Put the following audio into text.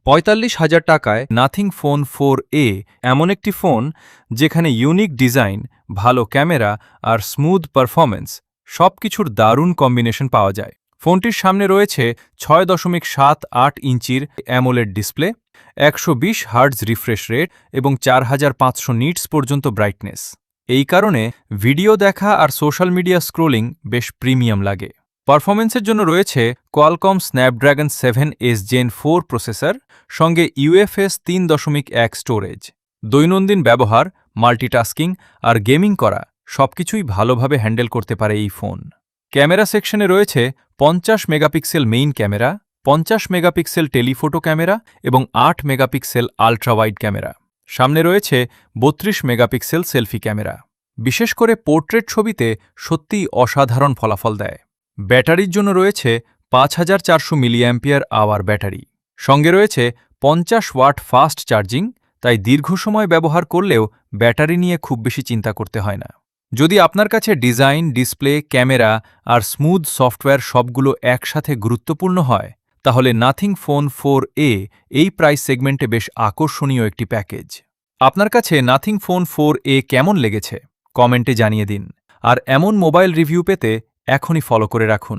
৪৫,০০০ টাকায় nothing phone 4a এমন একটি ফোন যেখানে ইউনিক ডিজাইন, ভালো ক্যামেরা আর স্মুথ পারফরম্যান্স সবকিছুর দারুণ কম্বিনেশন পাওয়া যায়। ফোনটির সামনে রয়েছে ৬.৭৮ ইঞ্চির AMOLED display, ১২০ hertz refresh rate এবং ৪৫০০ নিটস পর্যন্ত ব্রাইটনেস। এই কারণে ভিডিও দেখা আর সোশ্যাল মিডিয়া স্ক্রোলিং বেশ প্রিমিয়াম লাগে। পারফরম্যান্সের জন্য রয়েছে Qualcomm Snapdragon 7s Gen 4 processor, সঙ্গে UFS ৩.১ স্টোরেজ। দৈনন্দিন ব্যবহার, মাল্টিটাস্কিং আর গেমিং করা সবকিছুই ভালোভাবে হ্যান্ডেল করতে পারে এই ফোন। ক্যামেরা সেকশনে রয়েছে ৫০ megapixel main camera, ৫০ megapixel telephoto camera এবং ৮ মেগাপিক্সেল আল্ট্রাওয়াইড ক্যামেরা। সামনে রয়েছে ৩২ মেগাপিক্সেল সেলফি ক্যামেরা। বিশেষ করে পোর্ট্রেট ছবিতে সত্যিই অসাধারণ ফলাফল দেয়। ব্যাটারির জন্য রয়েছে ৫৪০০ মিলিঅ্যাম্পিয়ার আওয়ার ব্যাটারি। সঙ্গে রয়েছে ৫০ ওয়াট ফাস্ট চার্জিং, তাই দীর্ঘ সময় ব্যবহার করলেও ব্যাটারি নিয়ে খুব বেশি চিন্তা করতে হয় না। যদি আপনার কাছে ডিজাইন, ডিসপ্লে, ক্যামেরা আর স্মুথ সফটওয়্যার সবগুলো একসাথে গুরুত্বপূর্ণ হয়, তাহলে নাথিং ফোন 4a এই প্রাইস সেগমেন্টে বেশ আকর্ষণীয় একটি প্যাকেজ। আপনার কাছে নাথিং ফোন 4a কেমন লেগেছে কমেন্টে জানিয়ে দিন। আর এমন মোবাইল রিভিউ পেতে এখনই ফলো করে রাখুন।